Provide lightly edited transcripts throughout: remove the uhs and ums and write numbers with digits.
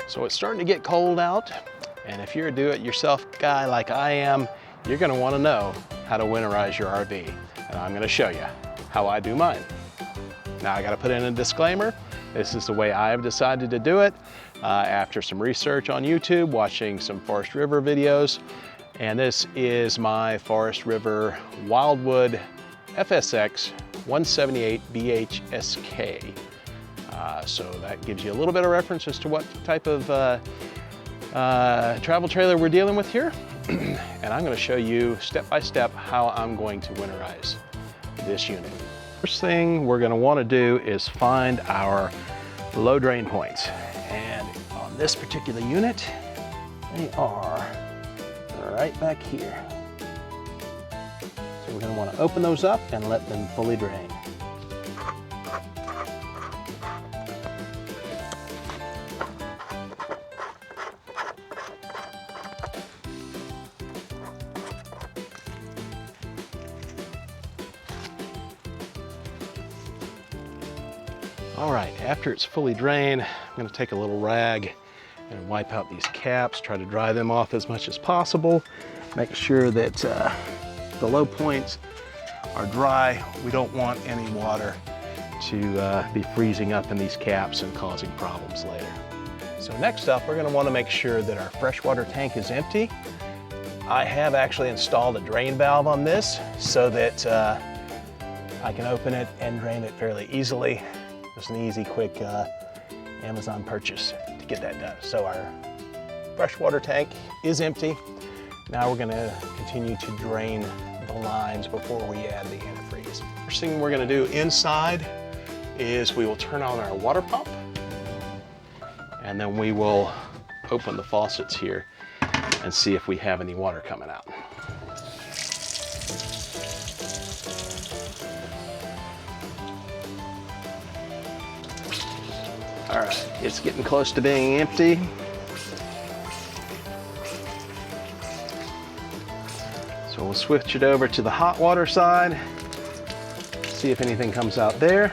So it's starting to get cold out, and if you're a do-it-yourself guy like I am, you're gonna wanna know how to winterize your RV. And I'm gonna show you how I do mine. Now I gotta put in a disclaimer. This is the way I've decided to do it after some research on YouTube, watching some Forest River videos. And this is my Forest River Wildwood FSX 178 BHSK. So that gives you a little bit of reference as to what type of travel trailer we're dealing with here. And I'm going to show you step by step how I'm going to winterize this unit. First thing we're going to want to do is find our low drain points. And on this particular unit, they are right back here. So we're going to want to open those up and let them fully drain. All right, after it's fully drained, I'm going to take a little rag and wipe out these caps, try to dry them off as much as possible. Make sure that the low points are dry. We don't want any water to be freezing up in these caps and causing problems later. So next up, we're going to want to make sure that our freshwater tank is empty. I have actually installed a drain valve on this so that I can open it and drain it fairly easily. It's an easy, quick Amazon purchase to get that done. So our freshwater tank is empty. Now we're gonna continue to drain the lines before we add the antifreeze. First thing we're gonna do inside is we will turn on our water pump, and then we will open the faucets here and see if we have any water coming out. All right, it's getting close to being empty. So we'll switch it over to the hot water side, see if anything comes out there.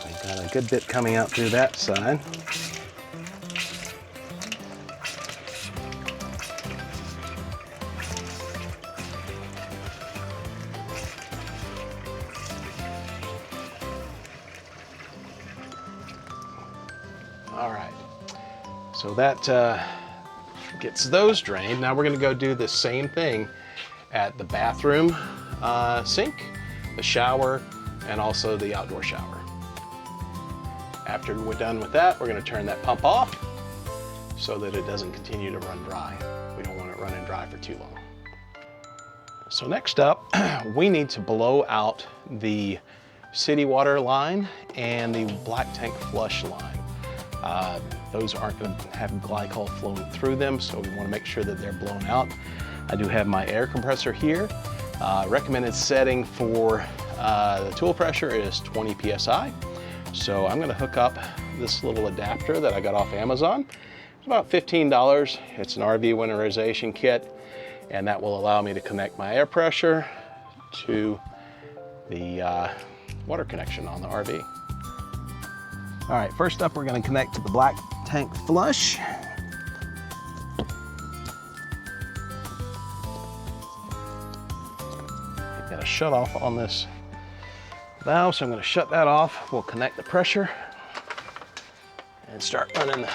We've got a good bit coming out through that side. All right, so that gets those drained. Now we're gonna go do the same thing at the bathroom sink, the shower, and also the outdoor shower. After we're done with that, we're gonna turn that pump off so that it doesn't continue to run dry. We don't want it running dry for too long. So next up, we need to blow out the city water line and the black tank flush line. Those aren't going to have glycol flowing through them, so we want to make sure that they're blown out. I do have my air compressor here. Recommended setting for the tool pressure is 20 psi. So I'm going to hook up this little adapter that I got off Amazon. It's about $15. It's an RV winterization kit, and that will allow me to connect my air pressure to the water connection on the RV. All right, first up, we're gonna connect to the black tank flush. I've got a shut off on this valve, so I'm gonna shut that off. We'll connect the pressure and start running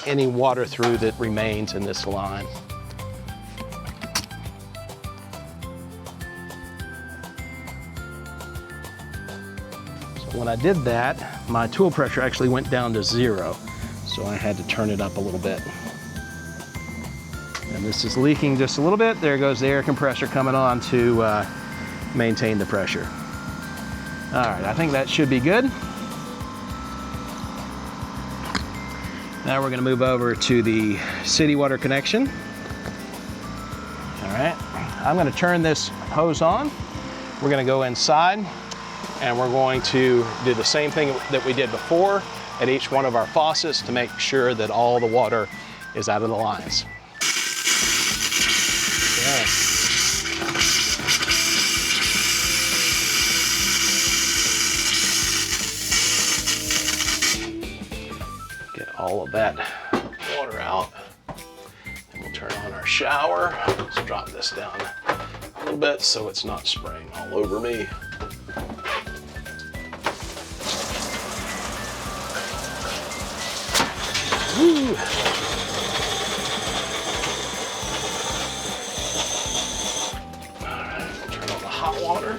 any water through that remains in this line. When I did that, my tool pressure actually went down to 0, so I had to turn it up a little bit. And this is leaking just a little bit. There goes the air compressor coming on to maintain the pressure. All right, I think that should be good. Now we're gonna move over to the city water connection. All right, I'm gonna turn this hose on. We're gonna go inside, and we're going to do the same thing that we did before at each one of our faucets to make sure that all the water is out of the lines. Okay. all of that water out. And we'll turn on our shower. Let's drop this down a little bit so it's not spraying all over me. Woo. All right, we'll turn on the hot water.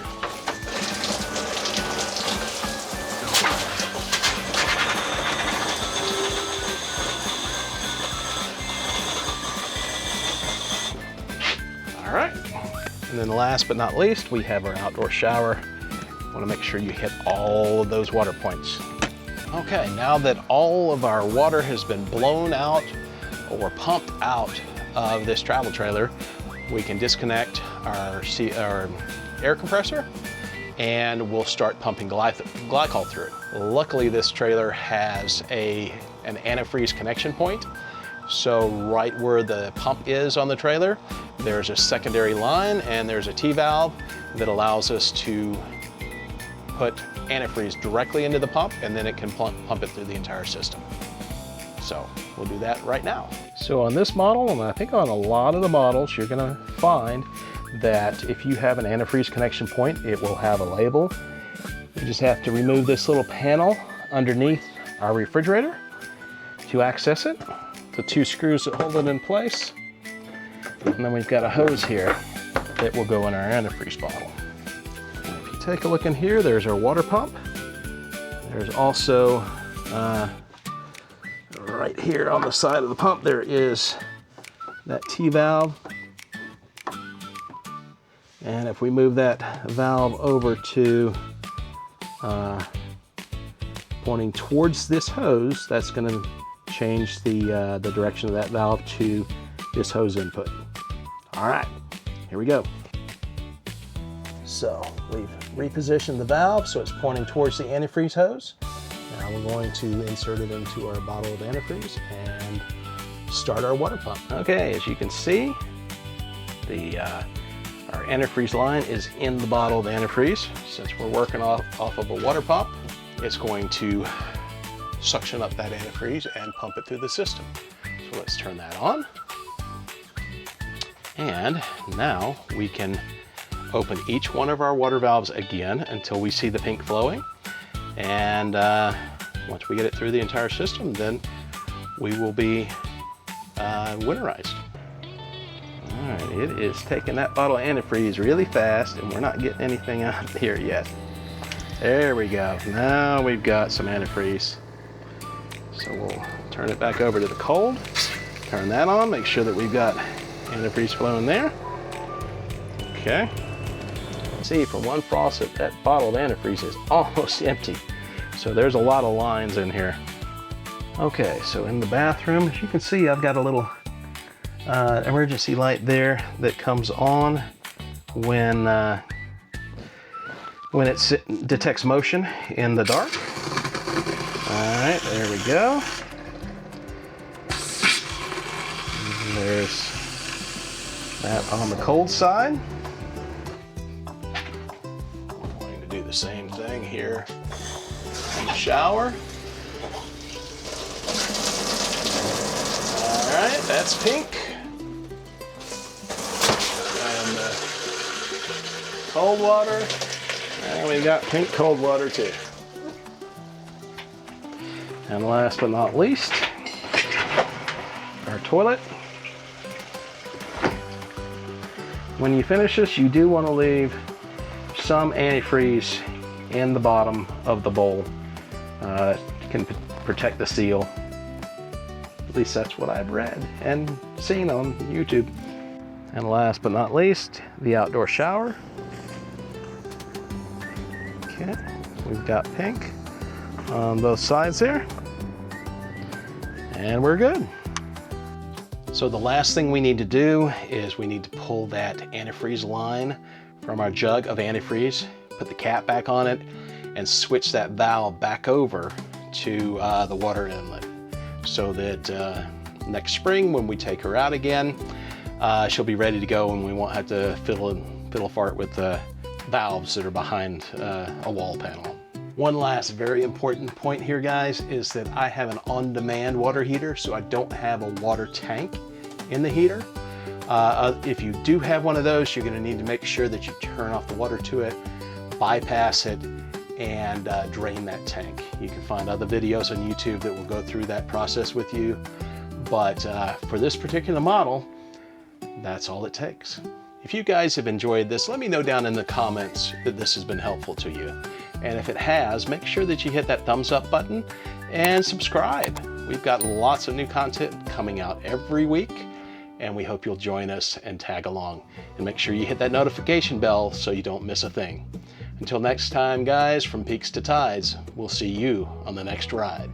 All right, and then last but not least, we have our outdoor shower. Want to make sure you hit all of those water points. Okay, now that all of our water has been blown out or pumped out of this travel trailer, we can disconnect our air compressor and we'll start pumping glycol through. Luckily, this trailer has an antifreeze connection point. So right where the pump is on the trailer, there's a secondary line and there's a T-valve that allows us to put antifreeze directly into the pump, and then it can pump it through the entire system. So we'll do that right now. So on this model, and I think on a lot of the models, you're gonna find that if you have an antifreeze connection point, it will have a label. You just have to remove this little panel underneath our refrigerator to access it. The 2 screws that hold it in place. And then we've got a hose here that will go in our antifreeze bottle. Take a look in here, there's our water pump. There's also, right here on the side of the pump, there is that T-valve. And if we move that valve over to pointing towards this hose, that's gonna change the direction of that valve to this hose input. All right, here we go. So we've repositioned the valve so it's pointing towards the antifreeze hose. Now we're going to insert it into our bottle of antifreeze and start our water pump. Okay, as you can see, our antifreeze line is in the bottle of antifreeze. Since we're working off of a water pump, it's going to suction up that antifreeze and pump it through the system. So let's turn that on. And now we can open each one of our water valves again until we see the pink flowing. And once we get it through the entire system, then we will be winterized. All right, it is taking that bottle of antifreeze really fast and we're not getting anything out of here yet. There we go. Now we've got some antifreeze. So we'll turn it back over to the cold, turn that on, make sure that we've got antifreeze flowing there. Okay. See, from one faucet, that bottle of antifreeze is almost empty. So there's a lot of lines in here. Okay, so in the bathroom, as you can see, I've got a little emergency light there that comes on when it detects motion in the dark. All right, there we go. And there's that on the cold side. I'm going to do the same thing here in the shower. All right, that's pink. And cold water. And we got pink cold water too. And last but not least, our toilet. When you finish this, you do want to leave some antifreeze in the bottom of the bowl. It can protect the seal. At least that's what I've read and seen on YouTube. And last but not least, the outdoor shower. Okay, we've got pink on both sides there. And we're good. So the last thing we need to do is we need to pull that antifreeze line from our jug of antifreeze, put the cap back on it, and switch that valve back over to the water inlet so that next spring when we take her out again, she'll be ready to go and we won't have to fiddle fart with the valves that are behind a wall panel. One last very important point here, guys, is that I have an on-demand water heater, so I don't have a water tank in the heater. If you do have one of those, you're going to need to make sure that you turn off the water to it, bypass it, and drain that tank. You can find other videos on YouTube that will go through that process with you, but for this particular model, that's all it takes. If you guys have enjoyed this, let me know down in the comments that this has been helpful to you. And if it has, make sure that you hit that thumbs up button and subscribe. We've got lots of new content coming out every week, and we hope you'll join us and tag along. And make sure you hit that notification bell so you don't miss a thing. Until next time, guys, from Peaks to Tides, we'll see you on the next ride.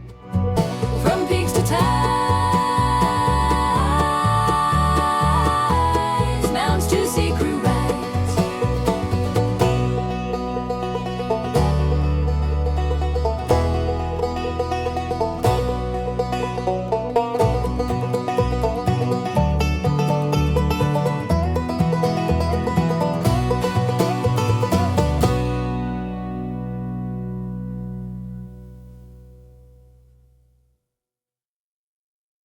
From peaks to tides.